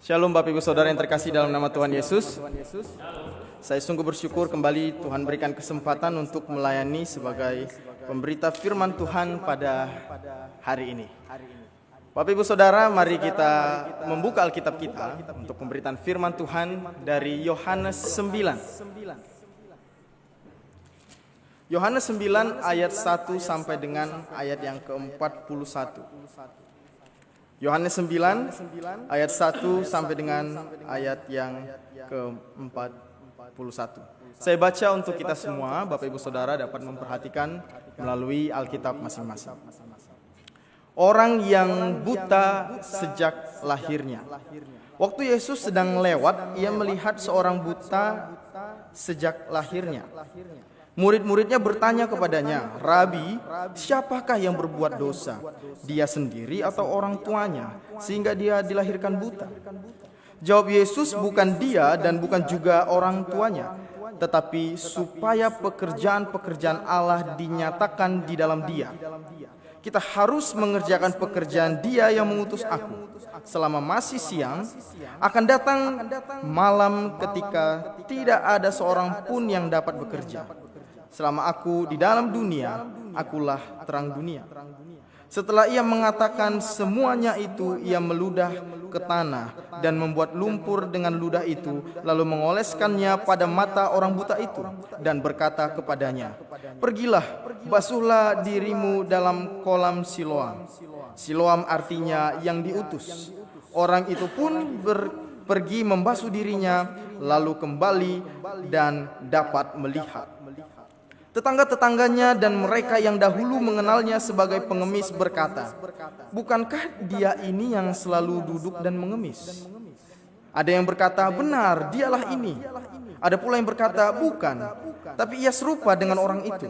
Shalom Bapak Ibu Saudara yang terkasih dalam nama Tuhan Yesus. Saya sungguh bersyukur kembali Tuhan berikan kesempatan untuk melayani sebagai pemberita firman Tuhan pada hari ini. Bapak Ibu Saudara, mari kita membuka Alkitab kita untuk pemberitaan firman Tuhan dari Yohanes 9. Yohanes 9 ayat 1 sampai dengan ayat yang ke-41. Yohanes 9 ayat 1 sampai dengan ayat yang ke-41. Saya baca untuk kita semua, Bapak Ibu Saudara dapat memperhatikan melalui Alkitab masing-masing. Orang yang buta sejak lahirnya. Waktu Yesus sedang lewat, ia melihat seorang buta sejak lahirnya. Murid-muridnya bertanya kepadanya, "Rabi, siapakah yang berbuat dosa? Dia sendiri atau orang tuanya, sehingga dia dilahirkan buta?" Jawab Yesus, "Bukan dia dan bukan juga orang tuanya, tetapi supaya pekerjaan-pekerjaan Allah dinyatakan di dalam dia. Kita harus mengerjakan pekerjaan Dia yang mengutus aku. Selama masih siang, akan datang malam ketika tidak ada seorang pun yang dapat bekerja. Selama aku di dalam dunia, akulah terang dunia." Setelah ia mengatakan semuanya itu, ia meludah ke tanah dan membuat lumpur dengan ludah itu, lalu mengoleskannya pada mata orang buta itu dan berkata kepadanya, "Pergilah, basuhlah dirimu dalam kolam Siloam." Siloam artinya yang diutus. Orang itu pun pergi membasuh dirinya, lalu kembali dan dapat melihat. Tetangga-tetangganya dan mereka yang dahulu mengenalnya sebagai pengemis berkata, "Bukankah dia ini yang selalu duduk dan mengemis?" Ada yang berkata, "Benar, dialah ini." Ada pula yang berkata, "Bukan, tapi ia serupa dengan orang itu."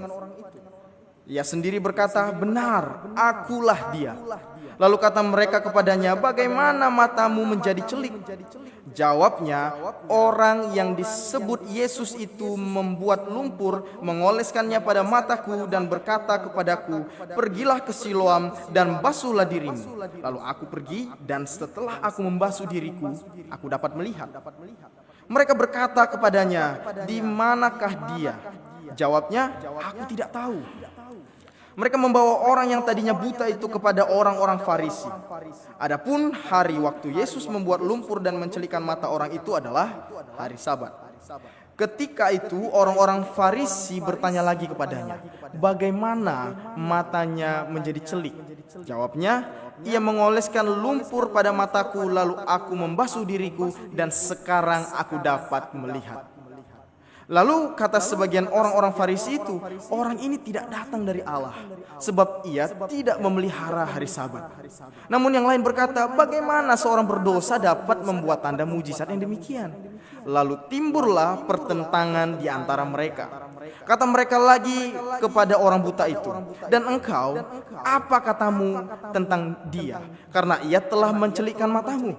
Ia sendiri berkata, "Benar, akulah dia." Lalu kata mereka kepadanya, "Bagaimana matamu menjadi celik?" Jawabnya, "Orang yang disebut Yesus itu membuat lumpur, mengoleskannya pada mataku dan berkata kepadaku, 'Pergilah ke Siloam dan basuhlah dirimu.' Lalu aku pergi dan setelah aku membasuh diriku, aku dapat melihat." Mereka berkata kepadanya, "Di manakah dia?" Jawabnya, "Aku tidak tahu." Mereka membawa orang yang tadinya buta itu kepada orang-orang Farisi. Adapun hari waktu Yesus membuat lumpur dan mencelikan mata orang itu adalah hari Sabat. Ketika itu orang-orang Farisi bertanya lagi kepadanya, "Bagaimana matanya menjadi celik?" Jawabnya, "Ia mengoleskan lumpur pada mataku, lalu aku membasuh diriku dan sekarang aku dapat melihat." Lalu kata sebagian orang-orang Farisi itu, "Orang ini tidak datang dari Allah, sebab ia tidak memelihara hari Sabat." Namun yang lain berkata, "Bagaimana seorang berdosa dapat membuat tanda mujizat yang demikian?" Lalu timbullah pertentangan di antara mereka. Kata mereka lagi kepada orang buta itu, "Dan engkau, apa katamu tentang dia? Karena ia telah mencelikkan matamu."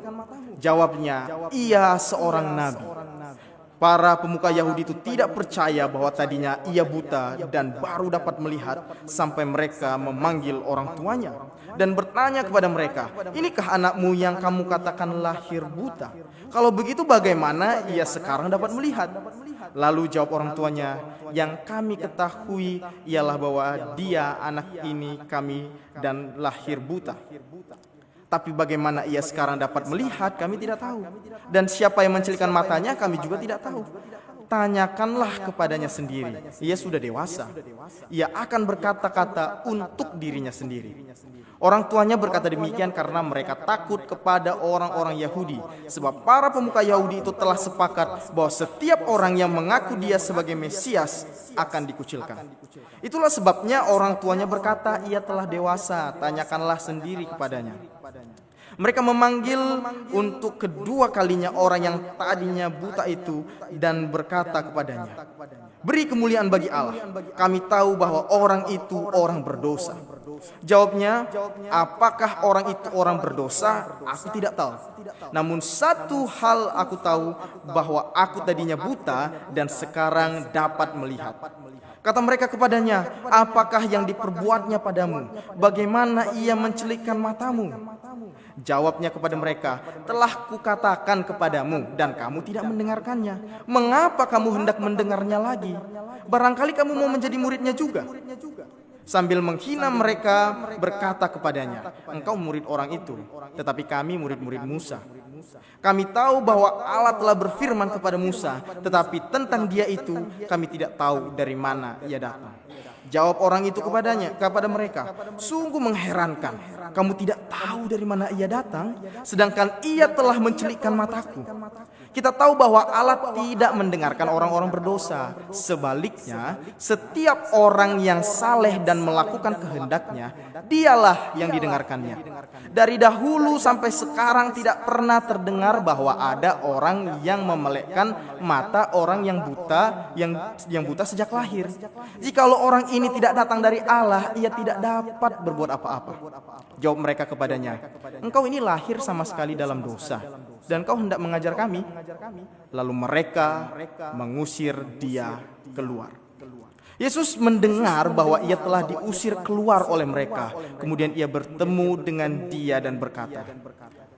Jawabnya, "Ia seorang nabi." Para pemuka Yahudi itu tidak percaya bahwa tadinya ia buta dan baru dapat melihat, sampai mereka memanggil orang tuanya dan bertanya kepada mereka, "Inikah anakmu yang kamu katakan lahir buta? Kalau begitu bagaimana ia sekarang dapat melihat?" Lalu jawab orang tuanya, "Yang kami ketahui ialah bahwa dia anak ini kami dan lahir buta. Tapi bagaimana ia sekarang dapat melihat, kami tidak tahu. Dan siapa yang mencelikan matanya, kami juga tidak tahu. Tanyakanlah kepadanya sendiri. Ia sudah dewasa. Ia akan berkata-kata untuk dirinya sendiri." Orang tuanya berkata demikian karena mereka takut kepada orang-orang Yahudi. Sebab para pemuka Yahudi itu telah sepakat bahwa setiap orang yang mengaku dia sebagai Mesias akan dikucilkan. Itulah sebabnya orang tuanya berkata, "Ia telah dewasa, tanyakanlah sendiri kepadanya." Mereka memanggil untuk kedua kalinya orang yang tadinya buta itu dan berkata kepadanya, "Beri kemuliaan bagi Allah. Kami tahu bahwa orang itu orang berdosa." Jawabnya, "Apakah orang itu orang berdosa? Aku tidak tahu. Namun satu hal aku tahu, bahwa aku tadinya buta dan sekarang dapat melihat." Kata mereka kepadanya, apakah yang diperbuatnya padamu? Bagaimana ia mencelikkan matamu? Jawabnya kepada mereka, telah kukatakan kepadamu dan kamu tidak mendengarkannya. Mengapa kamu hendak mendengarnya lagi? Barangkali kamu mau menjadi muridnya juga. Sambil menghina mereka berkata kepadanya, engkau murid orang itu, tetapi kami murid-murid Musa. Kami tahu bahwa Allah telah berfirman kepada Musa, tetapi tentang dia itu kami tidak tahu dari mana ia datang. Jawab orang itu kepada mereka, sungguh mengherankan, kamu tidak tahu dari mana ia datang, sedangkan ia telah mencelikkan mataku. Kita tahu bahwa Allah tidak mendengarkan orang-orang berdosa. Sebaliknya, setiap orang yang saleh dan melakukan kehendaknya, dialah yang didengarkannya. Dari dahulu sampai sekarang tidak pernah terdengar bahwa ada orang yang memelekkan mata orang yang buta sejak lahir. Jikalau orang ini tidak datang dari Allah, ia tidak dapat berbuat apa-apa. Jawab mereka kepadanya, engkau ini lahir sama sekali dalam dosa, dan kau hendak mengajar kami. Lalu mereka mengusir dia keluar. Yesus mendengar bahwa ia telah diusir keluar oleh mereka. Kemudian ia bertemu dengan dia dan berkata,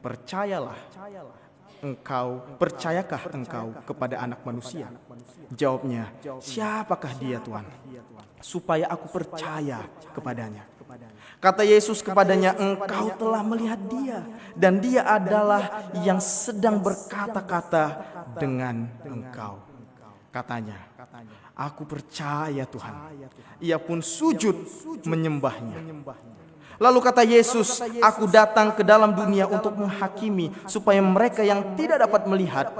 percayakah engkau kepada Anak Manusia? Jawabnya, siapakah dia Tuhan? Supaya aku percaya kepadanya. Kata Yesus kepadanya, engkau telah melihat dia, dan dia adalah yang sedang berkata-kata dengan engkau. Katanya, aku percaya Tuhan. Ia pun sujud menyembahnya. Lalu kata Yesus, aku datang ke dalam dunia untuk menghakimi, supaya mereka yang tidak dapat melihat,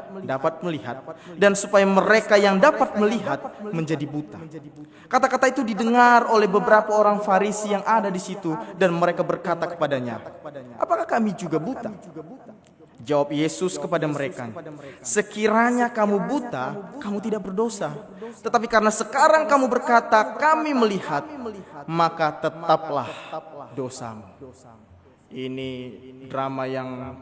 dan supaya mereka yang dapat melihat menjadi buta. Kata-kata itu didengar oleh beberapa orang Farisi yang ada di situ, dan mereka berkata kepadanya, apakah kami juga buta? Jawab Yesus kepada mereka, sekiranya kamu buta, kamu tidak berdosa. Tetapi karena sekarang kamu berkata, kami melihat, maka tetaplah dosamu. Ini drama yang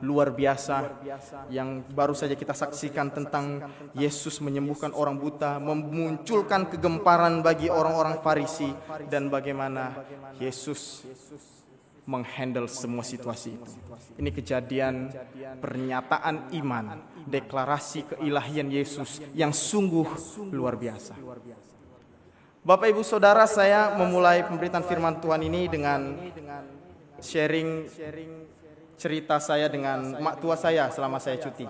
luar biasa yang baru saja kita saksikan tentang Yesus menyembuhkan orang buta, memunculkan kegemparan bagi orang-orang Farisi, dan bagaimana Yesus menghandle semua situasi itu. Ini kejadian pernyataan iman, deklarasi keilahian Yesus yang sungguh luar biasa. Bapak Ibu Saudara, saya memulai pemberitaan firman Tuhan ini dengan sharing cerita saya dengan mak tua saya selama saya cuti.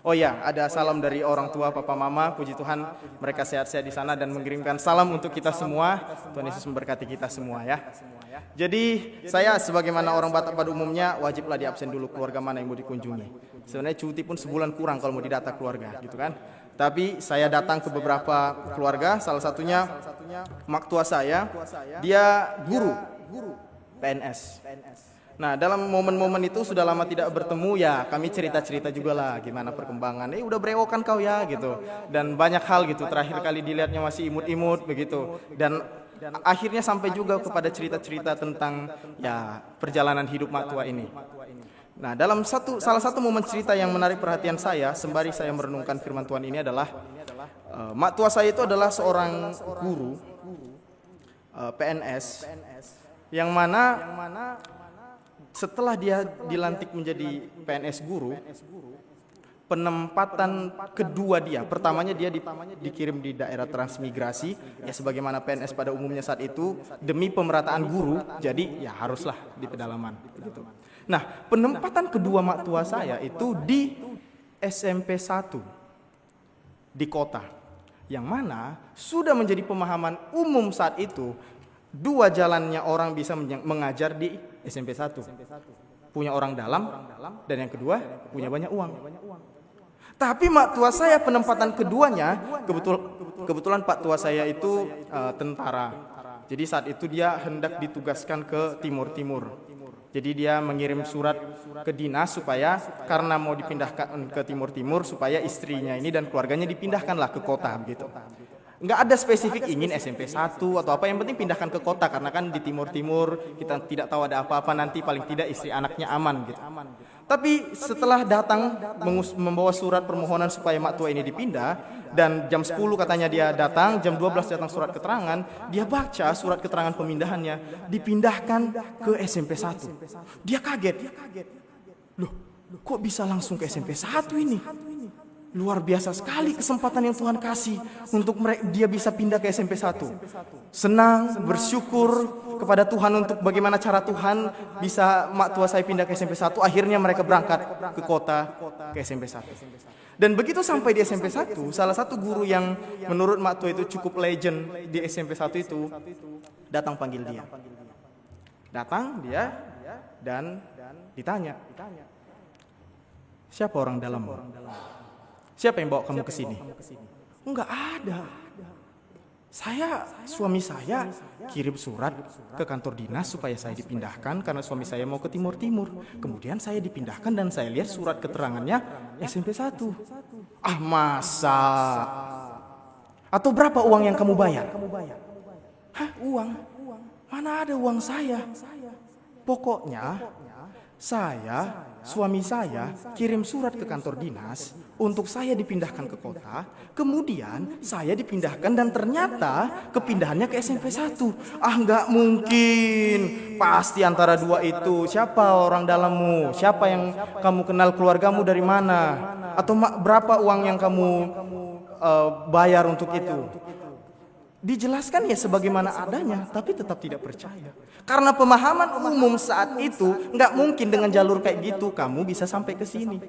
Oh ya, ada salam dari orang tua Papa Mama, puji Tuhan mereka sehat-sehat di sana dan mengirimkan salam untuk kita semua. Tuhan Yesus memberkati kita semua ya. Jadi saya sebagaimana orang Batak pada umumnya wajiblah di absen dulu keluarga mana yang mau dikunjungi. Sebenarnya cuti pun sebulan kurang kalau mau didata keluarga gitu kan. Tapi saya datang ke beberapa keluarga, salah satunya mak tua saya, dia guru PNS. Nah, dalam momen-momen itu sudah lama tidak bertemu ya, kami cerita-cerita juga lah gimana perkembangan. Udah berewokan kau ya gitu. Dan banyak hal gitu, terakhir kali dilihatnya masih imut-imut begitu. Dan akhirnya sampai juga kepada cerita-cerita tentang ya perjalanan hidup mak tua ini. Nah, dalam salah satu momen cerita yang menarik perhatian saya sembari saya merenungkan firman Tuhan ini adalah mak tua saya itu adalah seorang guru PNS yang mana setelah dia dilantik menjadi PNS guru, penempatan kedua dia, pertamanya dia dikirim di daerah transmigrasi, ya sebagaimana PNS pada umumnya saat itu demi pemerataan guru, jadi ya haruslah di pedalaman. Begitu. Nah, penempatan kedua mak tua saya itu di SMP 1 di kota, yang mana sudah menjadi pemahaman umum saat itu. Dua jalannya orang bisa mengajar di SMP 1. Punya orang dalam, dan yang kedua punya banyak uang. Tapi mak tua saya penempatan keduanya, kebetulan pak tua saya itu tentara. Jadi saat itu dia hendak ditugaskan ke timur-timur. Jadi dia mengirim surat ke dinas supaya karena mau dipindahkan ke timur-timur supaya istrinya ini dan keluarganya dipindahkanlah ke kota begitu. Nggak ada spesifik ingin SMP 1 atau apa, yang penting pindahkan ke kota karena kan di timur-timur kita tidak tahu ada apa-apa, nanti paling tidak istri anaknya aman gitu. Tapi setelah datang membawa surat permohonan supaya mak tua ini dipindah, dan jam 10 katanya dia datang, jam 12 datang surat keterangan, dia baca surat keterangan pemindahannya, dipindahkan ke SMP 1. Dia kaget. Loh, kok bisa langsung ke SMP 1 ini? Luar biasa sekali kesempatan yang Tuhan kasih untuk dia bisa pindah ke SMP 1. Senang, bersyukur kepada Tuhan untuk bagaimana cara Tuhan bisa mak tua saya pindah ke SMP 1. Akhirnya mereka berangkat ke kota, ke SMP 1. Dan begitu sampai di SMP 1, salah satu guru yang menurut mak tua itu cukup legend di SMP 1 itu datang panggil dia. Datang dia dan ditanya, siapa orang dalammu? Siapa yang bawa kamu ke sini? Enggak ada. Suami saya kirim surat ke kantor dinas supaya saya dipindahkan karena suami saya mau ke timur-timur. Kemudian saya dipindahkan dan saya lihat surat keterangannya SMP 1. Ah, masa? Atau berapa uang yang kamu bayar? Hah, uang? Mana ada uang saya? Pokoknya suami saya kirim surat ke kantor dinas untuk saya dipindahkan ke kota, kemudian saya dipindahkan dan ternyata kepindahannya ke SMP 1. Ah, nggak mungkin. Pasti antara dua itu. Siapa orang dalammu? Siapa yang kamu kenal, keluargamu dari mana? Atau berapa uang yang kamu bayar untuk itu? Dijelaskan ya sebagaimana adanya, tapi tetap tidak percaya. Karena pemahaman umum saat itu nggak mungkin dengan jalur kayak gitu kamu bisa sampai ke sini.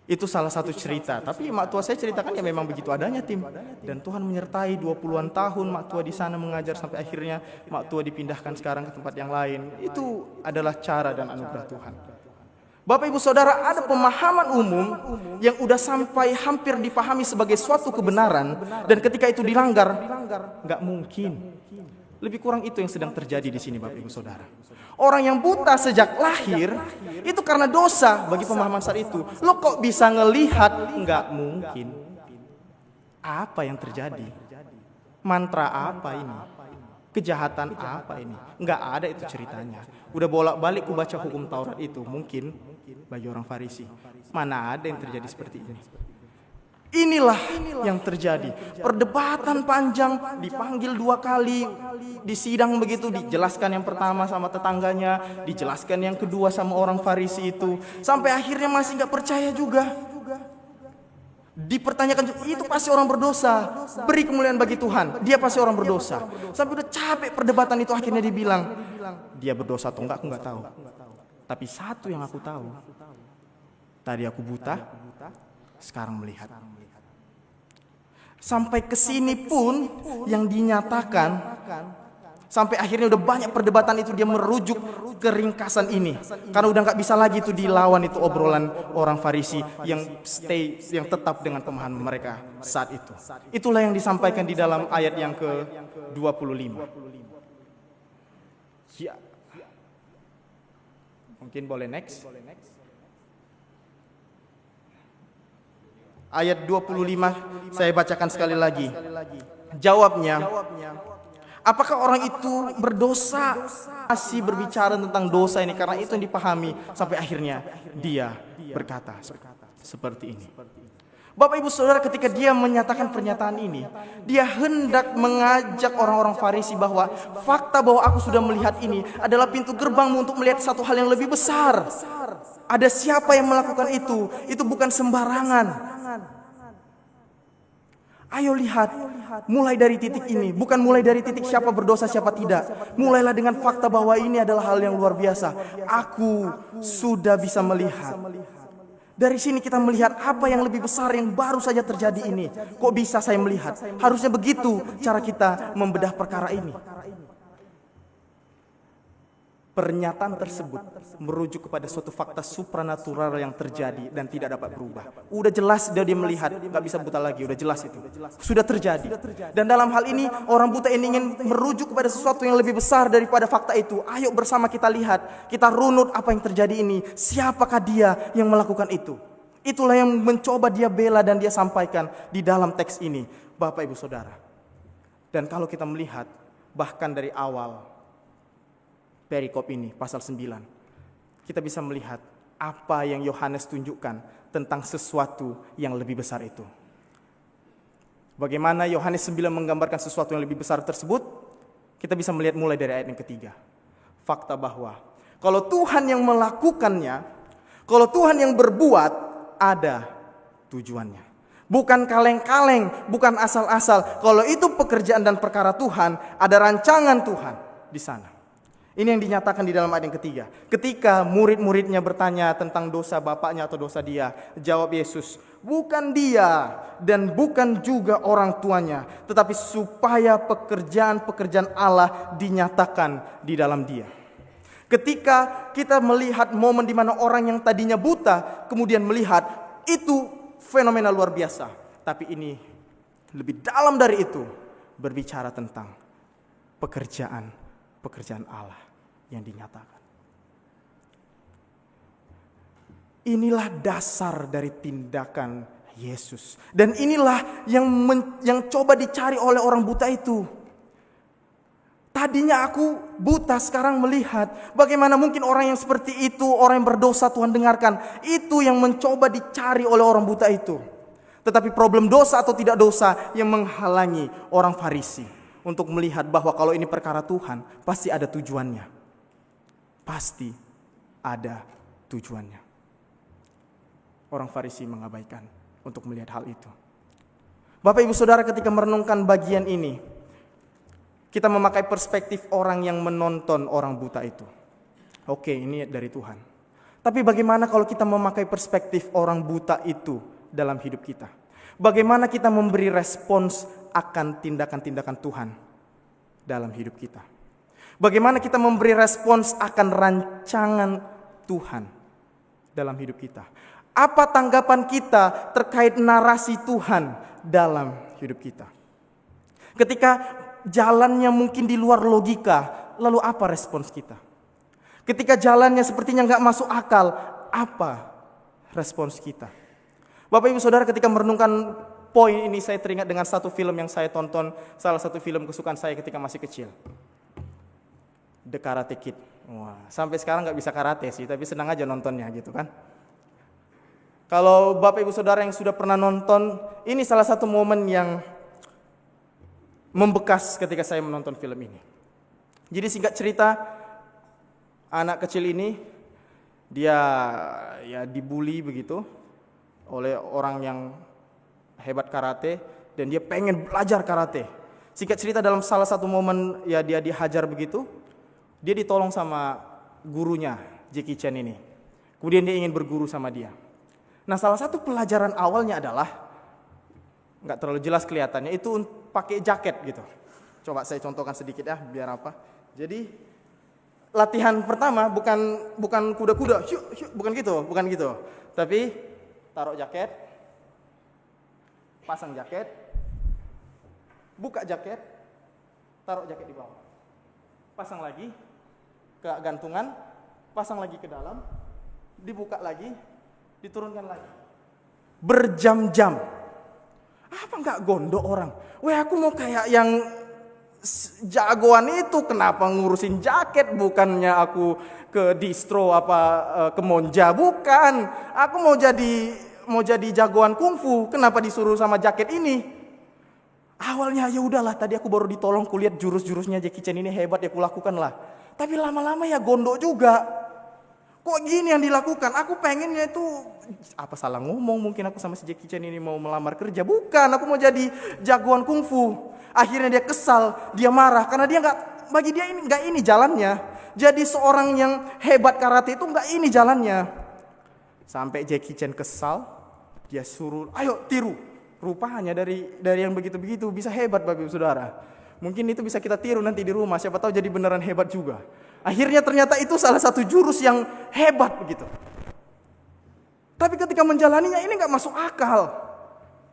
Itu salah satu cerita. Tapi mak tua saya ceritakan ya memang begitu adanya, Tim. Dan Tuhan menyertai 20-an tahun mak tua di sana mengajar sampai akhirnya mak tua dipindahkan sekarang ke tempat yang lain. Itu adalah cara dan anugerah Tuhan. Bapak Ibu Saudara, ada pemahaman umum yang udah sampai hampir dipahami sebagai suatu kebenaran, dan ketika itu dilanggar, nggak mungkin. Lebih kurang itu yang sedang terjadi di sini, Bapak Ibu Saudara. Orang yang buta sejak lahir itu karena dosa bagi pemahaman saat itu. Lo kok bisa ngelihat? Nggak mungkin. Apa yang terjadi? Mantra apa ini? Kejahatan apa ini? Nggak ada itu ceritanya. Udah bolak-balik ku baca hukum Taurat itu, mungkin bagi orang Farisi. Mana ada yang terjadi seperti ini? Inilah yang terjadi. Perdebatan panjang, dipanggil 2 kali, di sidang begitu, dijelaskan yang pertama sama tetangganya, dijelaskan yang kedua sama orang Farisi itu, sampai akhirnya masih nggak percaya juga. Dipertanyakan, itu pasti orang berdosa, beri kemuliaan bagi Tuhan, dia pasti orang berdosa. Sampai udah capek perdebatan itu, akhirnya dibilang, dia berdosa atau enggak aku nggak tahu. Tapi satu yang aku tahu, tadi aku buta, sekarang melihat. Sampai ke sini pun yang dinyatakan, sampai akhirnya udah banyak perdebatan itu, dia merujuk ke ringkasan ini. Karena udah nggak bisa lagi itu dilawan itu obrolan orang Farisi yang yang tetap dengan pemahaman mereka saat itu. Itulah yang disampaikan di dalam ayat yang ke-25. Ya. Mungkin boleh next. Ayat 25 saya bacakan sekali lagi. Jawabnya, apakah orang itu berdosa? Masih berbicara tentang dosa ini, karena itu yang dipahami. Sampai akhirnya dia berkata seperti ini. Bapak Ibu Saudara, ketika dia menyatakan pernyataan ini, dia hendak mengajak orang-orang Farisi bahwa fakta bahwa aku sudah melihat ini adalah pintu gerbangmu untuk melihat satu hal yang lebih besar. Ada siapa yang melakukan itu? Itu bukan sembarangan. Ayo lihat, mulai dari titik ini, bukan mulai dari titik siapa berdosa siapa tidak. Mulailah dengan fakta bahwa ini adalah hal yang luar biasa. Aku sudah bisa melihat. Dari sini kita melihat apa yang lebih besar yang baru saja terjadi ini. Kok bisa saya melihat? Harusnya begitu cara kita membedah perkara ini. Pernyataan tersebut merujuk kepada suatu fakta supranatural yang terjadi dan tidak dapat berubah. Udah jelas dia melihat, gak bisa buta lagi, udah jelas itu. Sudah terjadi. Dan dalam hal ini orang buta ini ingin merujuk kepada sesuatu yang lebih besar daripada fakta itu. Ayo bersama kita lihat, kita runut apa yang terjadi ini. Siapakah dia yang melakukan itu? Itulah yang mencoba dia bela dan dia sampaikan di dalam teks ini. Bapak Ibu Saudara. Dan kalau kita melihat bahkan dari awal perikop ini, pasal 9, kita bisa melihat apa yang Yohanes tunjukkan tentang sesuatu yang lebih besar itu. Bagaimana Yohanes 9 menggambarkan sesuatu yang lebih besar tersebut? Kita bisa melihat mulai dari ayat yang ketiga. Fakta bahwa kalau Tuhan yang melakukannya, kalau Tuhan yang berbuat, ada tujuannya. Bukan kaleng-kaleng, bukan asal-asal. Kalau itu pekerjaan dan perkara Tuhan, ada rancangan Tuhan di sana. Ini yang dinyatakan di dalam ayat yang ketiga. Ketika murid-muridnya bertanya tentang dosa bapaknya atau dosa dia, jawab Yesus, bukan dia dan bukan juga orang tuanya, tetapi supaya pekerjaan-pekerjaan Allah dinyatakan di dalam dia. Ketika kita melihat momen di mana orang yang tadinya buta kemudian melihat, itu fenomena luar biasa. Tapi ini lebih dalam dari itu, berbicara tentang pekerjaan Allah yang dinyatakan. Inilah dasar dari tindakan Yesus. Dan inilah yang coba dicari oleh orang buta itu. Tadinya aku buta, sekarang melihat. Bagaimana mungkin orang yang seperti itu, orang yang berdosa Tuhan dengarkan. Itu yang mencoba dicari oleh orang buta itu. Tetapi problem dosa atau tidak dosa yang menghalangi orang Farisi untuk melihat bahwa kalau ini perkara Tuhan, pasti ada tujuannya. Pasti ada tujuannya. Orang Farisi mengabaikan untuk melihat hal itu. Bapak Ibu Saudara, ketika merenungkan bagian ini, kita memakai perspektif orang yang menonton orang buta itu. Oke, ini dari Tuhan. Tapi bagaimana kalau kita memakai perspektif orang buta itu dalam hidup kita? Bagaimana kita memberi respons akan tindakan-tindakan Tuhan dalam hidup kita? Bagaimana kita memberi respons akan rancangan Tuhan dalam hidup kita? Apa tanggapan kita terkait narasi Tuhan dalam hidup kita? Ketika jalannya mungkin di luar logika, lalu apa respons kita? Ketika jalannya sepertinya gak masuk akal, apa respons kita? Bapak Ibu Saudara, ketika merenungkan poin ini, saya teringat dengan satu film yang saya tonton, salah satu film kesukaan saya ketika masih kecil, The Karate Kid. Wah, sampai sekarang gak bisa karate sih, tapi senang aja nontonnya gitu kan. Kalau Bapak Ibu Saudara yang sudah pernah nonton, ini salah satu momen yang membekas ketika saya menonton film ini. Jadi singkat cerita, anak kecil ini dia ya dibully begitu oleh orang yang hebat karate dan dia pengen belajar karate. Singkat cerita, dalam salah satu momen ya dia dihajar begitu, dia ditolong sama gurunya Jackie Chan ini. Kemudian dia ingin berguru sama dia. Nah, salah satu pelajaran awalnya adalah, nggak terlalu jelas kelihatannya, itu pakai jaket gitu. Coba saya contohkan sedikit ya, biar apa. Jadi latihan pertama bukan kuda-kuda, bukan gitu. Tapi taruh jaket, pasang jaket, buka jaket, taruh jaket di bawah. Pasang lagi ke gantungan, pasang lagi ke dalam, dibuka lagi, diturunkan lagi. Berjam-jam. Apa enggak gondok orang? Weh, aku mau kayak yang jagoan itu, kenapa ngurusin jaket? Bukannya aku ke distro ke Monja, bukan. Aku mau jadi jagoan kungfu, kenapa disuruh sama jaket ini? Awalnya ya udahlah, tadi aku baru ditolong, kulihat jurus-jurusnya Jackie Chan ini hebat, ya kulakukan lah. Tapi lama-lama ya gondok juga. Kok gini yang dilakukan? Aku pengennya itu, apa salah ngomong, mungkin aku sama si Jackie Chan ini mau melamar kerja. Bukan, aku mau jadi jagoan kungfu. Akhirnya dia kesal, dia marah karena bagi dia ini nggak ini jalannya. Jadi seorang yang hebat karate itu nggak ini jalannya. Sampai Jackie Chan kesal, dia suruh, ayo tiru. Rupanya dari yang begitu-begitu bisa hebat, Bapak Ibu Saudara. Mungkin itu bisa kita tiru nanti di rumah, siapa tahu jadi beneran hebat juga. Akhirnya ternyata itu salah satu jurus yang hebat begitu. Tapi ketika menjalaninya ini nggak masuk akal.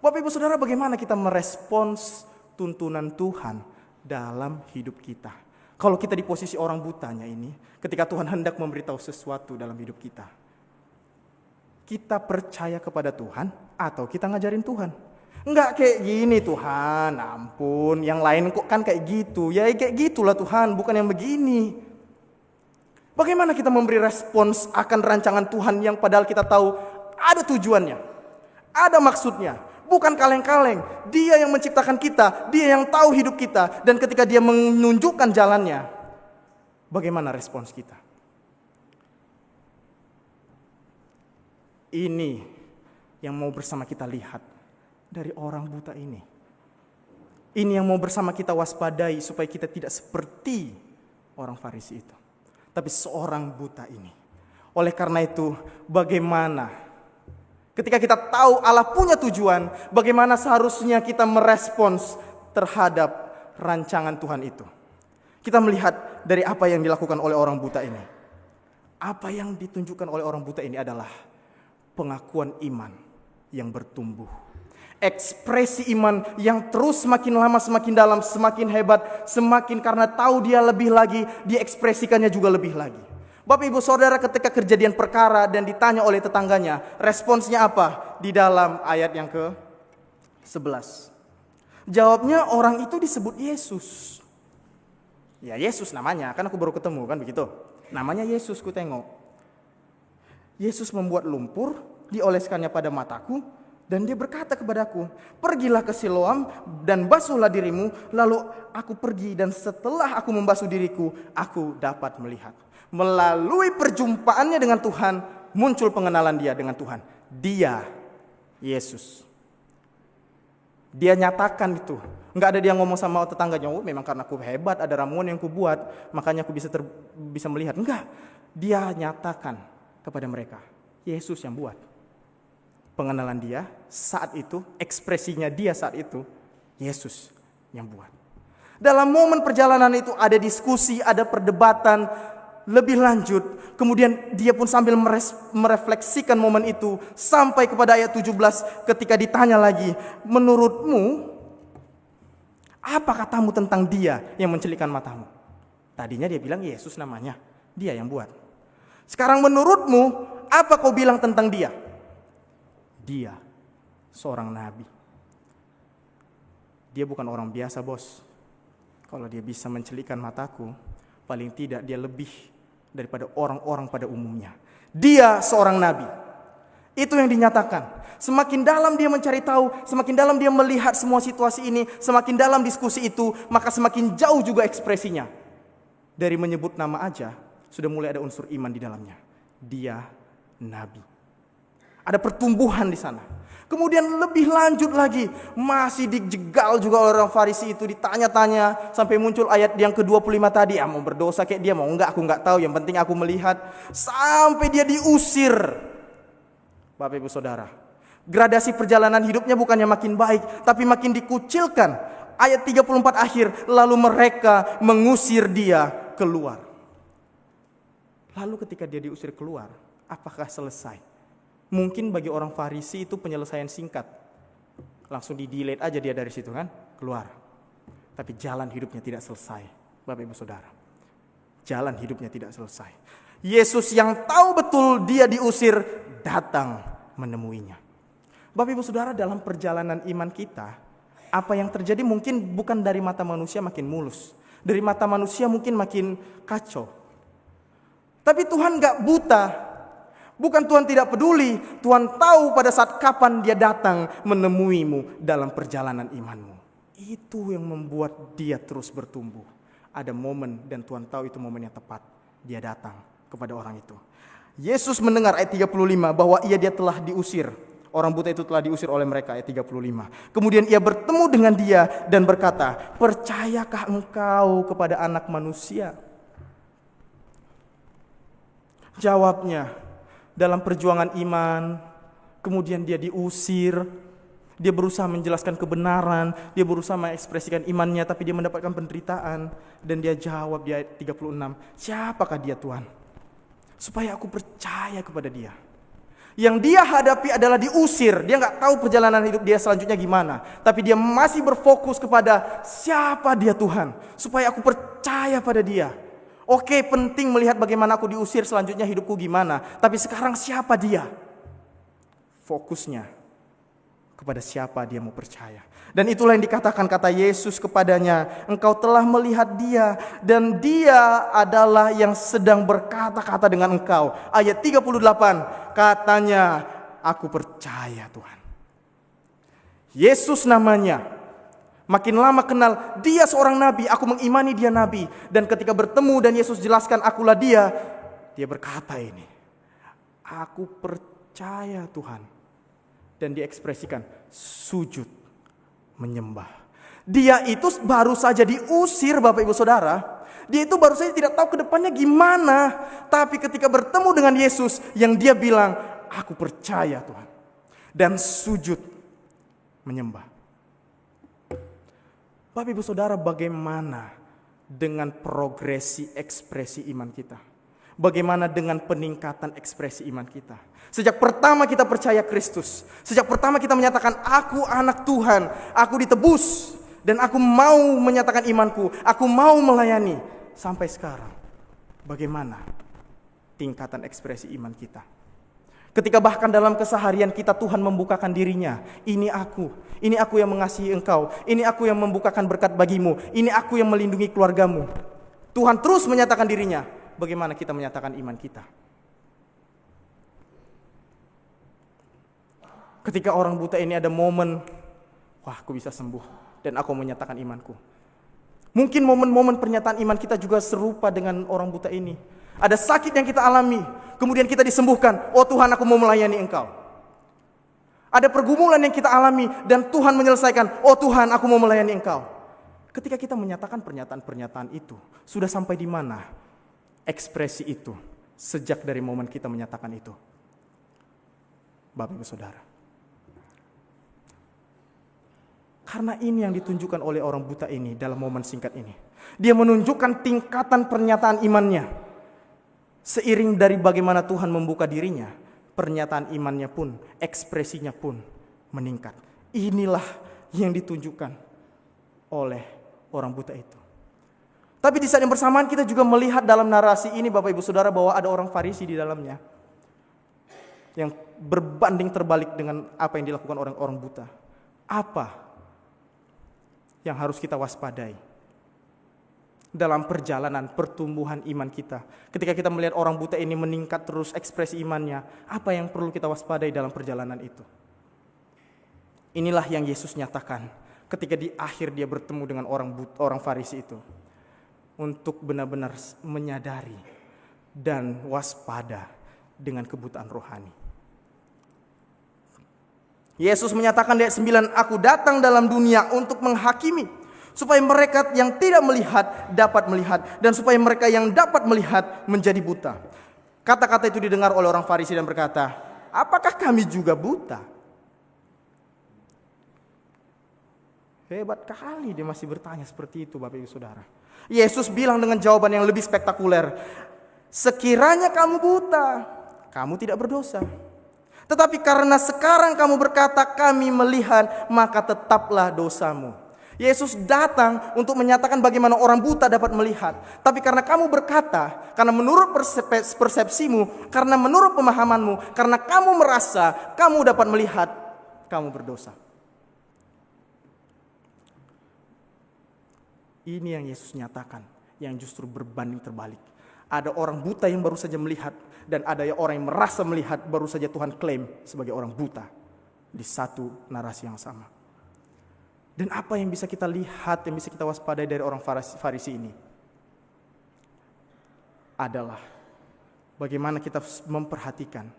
Bapak Ibu Saudara, bagaimana kita merespons tuntunan Tuhan dalam hidup kita? Kalau kita di posisi orang butanya ini, ketika Tuhan hendak memberitahu sesuatu dalam hidup kita, kita percaya kepada Tuhan atau kita ngajarin Tuhan? Enggak kayak gini Tuhan, ampun. Yang lain kok kan kayak gitu. Ya kayak gitulah Tuhan, bukan yang begini. Bagaimana kita memberi respons akan rancangan Tuhan yang padahal kita tahu ada tujuannya, ada maksudnya. Bukan kaleng-kaleng. Dia yang menciptakan kita, dia yang tahu hidup kita. Dan ketika dia menunjukkan jalannya, bagaimana respons kita? Ini yang mau bersama kita lihat dari orang buta ini. Ini yang mau bersama kita waspadai supaya kita tidak seperti orang Farisi itu, tapi seorang buta ini. Oleh karena itu, bagaimana ketika kita tahu Allah punya tujuan, bagaimana seharusnya kita merespons terhadap rancangan Tuhan itu? Kita melihat dari apa yang dilakukan oleh orang buta ini. Apa yang ditunjukkan oleh orang buta ini adalah pengakuan iman yang bertumbuh. Ekspresi iman yang terus semakin lama semakin dalam, semakin hebat, semakin karena tahu dia lebih lagi, diekspresikannya juga lebih lagi. Bapak ibu saudara, ketika kejadian perkara dan ditanya oleh tetangganya, responsnya apa? Di dalam ayat yang ke-11. Jawabnya orang itu disebut Yesus. Ya Yesus namanya, kan aku baru ketemu kan begitu. Namanya Yesus, ku tengok. Yesus membuat lumpur, dioleskannya pada mataku, dan dia berkata kepadaku, pergilah ke Siloam dan basuhlah dirimu. Lalu aku pergi dan setelah aku membasuh diriku, aku dapat melihat. Melalui perjumpaannya dengan Tuhan, muncul pengenalan dia dengan Tuhan. Dia, Yesus. Dia nyatakan itu. Enggak ada dia ngomong sama tetangganya, oh memang karena aku hebat, ada ramuan yang aku buat, makanya aku bisa melihat. Enggak, dia nyatakan kepada mereka, Yesus yang buat. Pengenalan dia saat itu, ekspresinya dia saat itu, Yesus yang buat. Dalam momen perjalanan itu ada diskusi, ada perdebatan lebih lanjut. Kemudian dia pun sambil merefleksikan momen itu sampai kepada ayat 17 ketika ditanya lagi, menurutmu apa katamu tentang dia yang mencelikkan matamu? Tadinya dia bilang Yesus namanya, dia yang buat. Sekarang menurutmu apa kau bilang tentang dia? Dia seorang nabi. Dia bukan orang biasa, bos. Kalau dia bisa mencelikkan mataku, paling tidak dia lebih daripada orang-orang pada umumnya. Dia seorang nabi. Itu yang dinyatakan. Semakin dalam dia mencari tahu, semakin dalam dia melihat semua situasi ini, semakin dalam diskusi itu, maka semakin jauh juga ekspresinya. Dari menyebut nama aja, sudah mulai ada unsur iman di dalamnya. Dia nabi. Ada pertumbuhan di sana. Kemudian lebih lanjut lagi, masih dijegal juga oleh orang Farisi itu, ditanya-tanya sampai muncul ayat yang ke-25 tadi, mau berdosa kayak dia, mau enggak aku enggak tahu, yang penting aku melihat. Sampai dia diusir. Bapak Ibu Saudara, gradasi perjalanan hidupnya bukannya makin baik, tapi makin dikucilkan. Ayat 34 akhir, lalu mereka mengusir dia keluar. Lalu ketika dia diusir keluar, apakah selesai? Mungkin bagi orang Farisi itu penyelesaian singkat. Langsung di-delete aja dia dari situ kan, keluar. Tapi jalan hidupnya tidak selesai, Bapak Ibu Saudara. Jalan hidupnya tidak selesai. Yesus yang tahu betul dia diusir, datang menemuinya. Bapak Ibu Saudara, dalam perjalanan iman kita, apa yang terjadi mungkin bukan dari mata manusia makin mulus. Dari mata manusia mungkin makin kacau. Tapi Tuhan gak buta. Bukan Tuhan tidak peduli, Tuhan tahu pada saat kapan dia datang menemuimu dalam perjalanan imanmu. Itu yang membuat dia terus bertumbuh. Ada momen dan Tuhan tahu itu momen yang tepat. Dia datang kepada orang itu. Yesus mendengar ayat 35 bahwa dia telah diusir. Orang buta itu telah diusir oleh mereka, ayat 35. Kemudian ia bertemu dengan dia dan berkata, percayakah engkau kepada anak manusia? Jawabnya, dalam perjuangan iman, kemudian dia diusir, dia berusaha menjelaskan kebenaran, dia berusaha mengekspresikan imannya, tapi dia mendapatkan penderitaan. Dan dia jawab di ayat 36, siapakah dia Tuhan? Supaya aku percaya kepada dia. Yang dia hadapi adalah diusir, dia gak tahu perjalanan hidup dia selanjutnya gimana. Tapi dia masih berfokus kepada siapa dia Tuhan, supaya aku percaya pada dia. Oke, penting melihat bagaimana aku diusir, selanjutnya hidupku gimana. Tapi sekarang siapa dia? Fokusnya kepada siapa dia mau percaya. Dan itulah yang dikatakan kata Yesus kepadanya, engkau telah melihat dia dan dia adalah yang sedang berkata-kata dengan engkau. Ayat 38 katanya, aku percaya Tuhan. Yesus namanya. Makin lama kenal, dia seorang nabi, aku mengimani dia nabi. Dan ketika bertemu dan Yesus jelaskan akulah dia berkata ini, aku percaya Tuhan. Dan dia ekspresikan sujud menyembah. Dia itu baru saja diusir Bapak Ibu Saudara. Dia itu baru saja tidak tahu ke depannya gimana. Tapi ketika bertemu dengan Yesus, yang dia bilang, aku percaya Tuhan. Dan sujud menyembah. Bapak Ibu Saudara, bagaimana dengan progresi ekspresi iman kita? Bagaimana dengan peningkatan ekspresi iman kita? Sejak pertama kita percaya Kristus, sejak pertama kita menyatakan aku anak Tuhan, aku ditebus dan aku mau menyatakan imanku, aku mau melayani. Sampai sekarang, bagaimana tingkatan ekspresi iman kita? Ketika bahkan dalam keseharian kita Tuhan membukakan dirinya, ini aku yang mengasihi engkau, ini aku yang membukakan berkat bagimu, ini aku yang melindungi keluargamu. Tuhan terus menyatakan dirinya, bagaimana kita menyatakan iman kita? Ketika orang buta ini ada momen, wah aku bisa sembuh dan aku menyatakan imanku. Mungkin momen-momen pernyataan iman kita juga serupa dengan orang buta ini. Ada sakit yang kita alami, kemudian kita disembuhkan. Oh Tuhan, aku mau melayani engkau. Ada pergumulan yang kita alami dan Tuhan menyelesaikan. Oh Tuhan, aku mau melayani engkau. Ketika kita menyatakan pernyataan-pernyataan itu, sudah sampai di mana ekspresi itu sejak dari momen kita menyatakan itu? Bapak Ibu Saudara. Karena ini yang ditunjukkan oleh orang buta ini dalam momen singkat ini. Dia menunjukkan tingkatan pernyataan imannya. Seiring dari bagaimana Tuhan membuka dirinya, pernyataan imannya pun, ekspresinya pun meningkat. Inilah yang ditunjukkan oleh orang buta itu. Tapi di saat yang bersamaan kita juga melihat dalam narasi ini Bapak Ibu Saudara bahwa ada orang Farisi di dalamnya. Yang berbanding terbalik dengan apa yang dilakukan orang buta. Apa yang harus kita waspadai dalam perjalanan pertumbuhan iman kita? Ketika kita melihat orang buta ini meningkat terus ekspresi imannya, apa yang perlu kita waspadai dalam perjalanan itu? Inilah yang Yesus nyatakan ketika di akhir dia bertemu dengan orang Farisi itu. Untuk benar-benar menyadari dan waspada dengan kebutaan rohani. Yesus menyatakan di ayat 9, aku datang dalam dunia untuk menghakimi, supaya mereka yang tidak melihat dapat melihat, dan supaya mereka yang dapat melihat menjadi buta. Kata-kata itu didengar oleh orang Farisi dan berkata, apakah kami juga buta? Hebat kali dia masih bertanya seperti itu Bapak Ibu Saudara. Yesus bilang dengan jawaban yang lebih spektakuler, sekiranya kamu buta, kamu tidak berdosa. Tetapi karena sekarang kamu berkata kami melihat, maka tetaplah dosamu. Yesus datang untuk menyatakan bagaimana orang buta dapat melihat. Tapi karena kamu berkata, karena menurut persepsimu, karena menurut pemahamanmu, karena kamu merasa kamu dapat melihat, kamu berdosa. Ini yang Yesus nyatakan, yang justru berbanding terbalik. Ada orang buta yang baru saja melihat, dan ada orang yang merasa melihat, baru saja Tuhan klaim sebagai orang buta. Di satu narasi yang sama. Dan apa yang bisa kita lihat, yang bisa kita waspadai dari orang Farisi ini? Adalah bagaimana kita memperhatikan.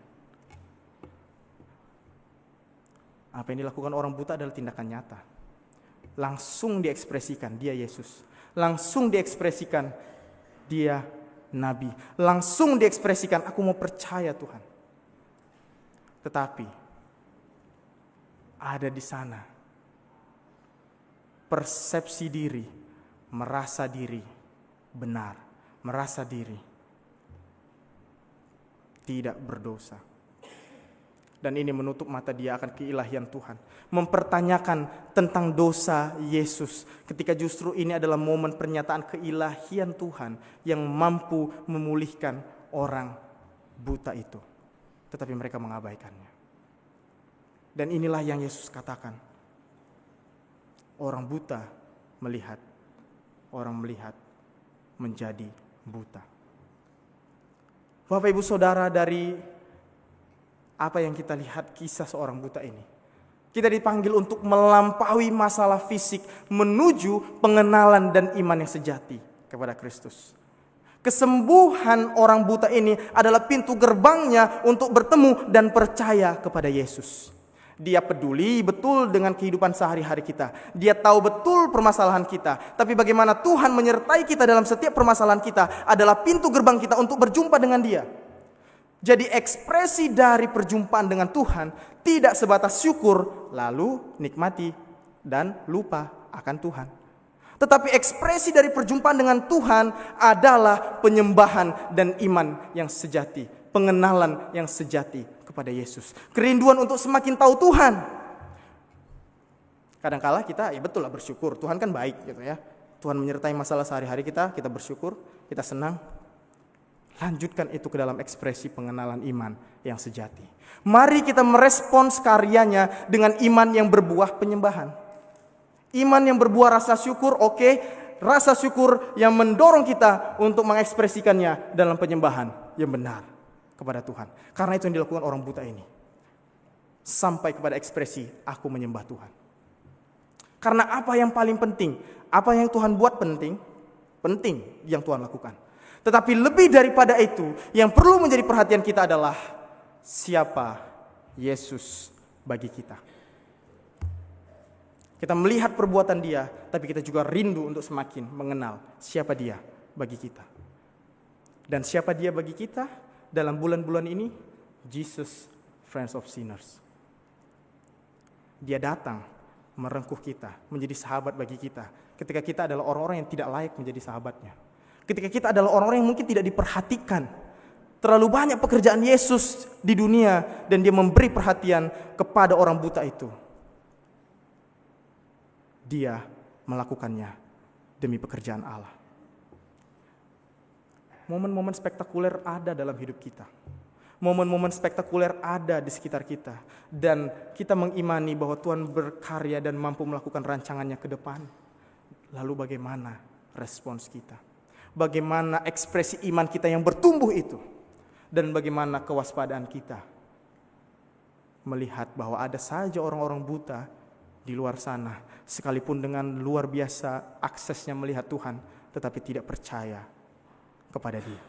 Apa yang dilakukan orang buta adalah tindakan nyata. Langsung diekspresikan dia Yesus. Langsung diekspresikan dia Nabi. Langsung diekspresikan aku mau percaya Tuhan. Tetapi ada di sana persepsi diri, merasa diri benar, merasa diri tidak berdosa. Dan ini menutup mata dia akan keilahian Tuhan. Mempertanyakan tentang dosa Yesus. Ketika justru ini adalah momen pernyataan keilahian Tuhan yang mampu memulihkan orang buta itu. Tetapi mereka mengabaikannya. Dan inilah yang Yesus katakan. Orang buta melihat, orang melihat menjadi buta. Bapak Ibu Saudara, dari apa yang kita lihat kisah seorang buta ini, kita dipanggil untuk melampaui masalah fisik menuju pengenalan dan iman yang sejati kepada Kristus. Kesembuhan orang buta ini adalah pintu gerbangnya untuk bertemu dan percaya kepada Yesus. Dia peduli betul dengan kehidupan sehari-hari kita. Dia tahu betul permasalahan kita. Tapi bagaimana Tuhan menyertai kita dalam setiap permasalahan kita adalah pintu gerbang kita untuk berjumpa dengan Dia. Jadi ekspresi dari perjumpaan dengan Tuhan tidak sebatas syukur lalu nikmati dan lupa akan Tuhan. Tetapi ekspresi dari perjumpaan dengan Tuhan adalah penyembahan dan iman yang sejati, pengenalan yang sejati kepada Yesus. Kerinduan untuk semakin tahu Tuhan. Kadang-kala kita ya betul lah bersyukur, Tuhan kan baik gitu ya. Tuhan menyertai masalah sehari-hari kita bersyukur, kita senang. Lanjutkan itu ke dalam ekspresi pengenalan iman yang sejati. Mari kita merespons karyanya dengan iman yang berbuah penyembahan. Iman yang berbuah rasa syukur, oke. Rasa syukur yang mendorong kita untuk mengekspresikannya dalam penyembahan yang benar kepada Tuhan. Karena itu yang dilakukan orang buta ini. Sampai kepada ekspresi, aku menyembah Tuhan. Karena apa yang paling penting, apa yang Tuhan buat penting yang Tuhan lakukan. Tetapi lebih daripada itu, yang perlu menjadi perhatian kita adalah siapa Yesus bagi kita. Kita melihat perbuatan Dia, tapi kita juga rindu untuk semakin mengenal siapa Dia bagi kita. Dan siapa Dia bagi kita dalam bulan-bulan ini? Jesus, Friends of Sinners. Dia datang merengkuh kita, menjadi sahabat bagi kita. Ketika kita adalah orang-orang yang tidak layak menjadi sahabatnya. Ketika kita adalah orang-orang yang mungkin tidak diperhatikan. Terlalu banyak pekerjaan Yesus di dunia dan Dia memberi perhatian kepada orang buta itu. Dia melakukannya demi pekerjaan Allah. Momen-momen spektakuler ada dalam hidup kita. Momen-momen spektakuler ada di sekitar kita. Dan kita mengimani bahwa Tuhan berkarya dan mampu melakukan rancangannya ke depan. Lalu bagaimana respons kita? Bagaimana ekspresi iman kita yang bertumbuh itu? Dan bagaimana kewaspadaan kita? Melihat bahwa ada saja orang-orang buta di luar sana, sekalipun dengan luar biasa aksesnya melihat Tuhan, tetapi tidak percaya kepada Dia.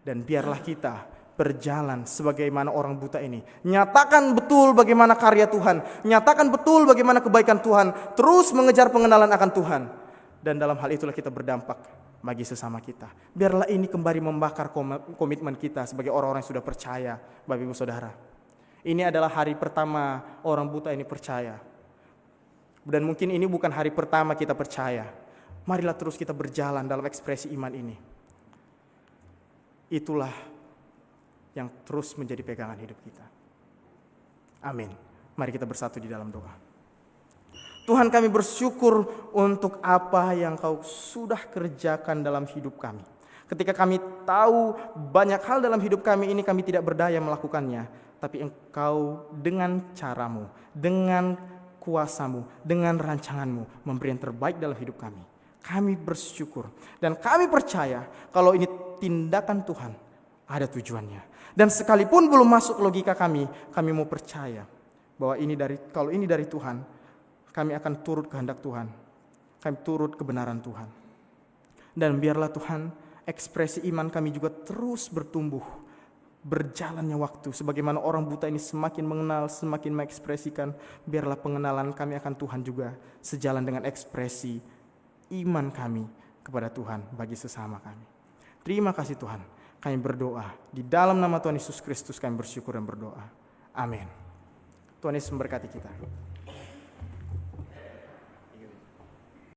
Dan biarlah kita berjalan sebagaimana orang buta ini. Nyatakan betul bagaimana karya Tuhan, nyatakan betul bagaimana kebaikan Tuhan, terus mengejar pengenalan akan Tuhan. Dan dalam hal itulah kita berdampak bagi sesama kita. Biarlah ini kembali membakar komitmen kita sebagai orang-orang yang sudah percaya, Bapak Ibu Saudara. Ini adalah hari pertama orang buta ini percaya. Dan mungkin ini bukan hari pertama kita percaya. Marilah terus kita berjalan dalam ekspresi iman ini. Itulah yang terus menjadi pegangan hidup kita. Amin. Mari kita bersatu di dalam doa. Tuhan, kami bersyukur untuk apa yang Kau sudah kerjakan dalam hidup kami. Ketika kami tahu banyak hal dalam hidup kami ini kami tidak berdaya melakukannya. Tapi Engkau dengan cara-Mu, dengan kuasa-Mu, dengan rancangan-Mu memberi yang terbaik dalam hidup kami. Kami bersyukur dan kami percaya kalau ini tindakan Tuhan ada tujuannya. Dan sekalipun belum masuk logika kami mau percaya bahwa kalau ini dari Tuhan, kami akan turut kehendak Tuhan. Kami turut kebenaran Tuhan. Dan biarlah Tuhan, ekspresi iman kami juga terus bertumbuh. Berjalannya waktu, sebagaimana orang buta ini semakin mengenal, semakin mengekspresikan, biarlah pengenalan kami akan Tuhan juga sejalan dengan ekspresi iman kami kepada Tuhan bagi sesama kami. Terima kasih Tuhan, kami berdoa di dalam nama Tuhan Yesus Kristus kami bersyukur dan berdoa. Amin. Tuhan Yesus memberkati kita.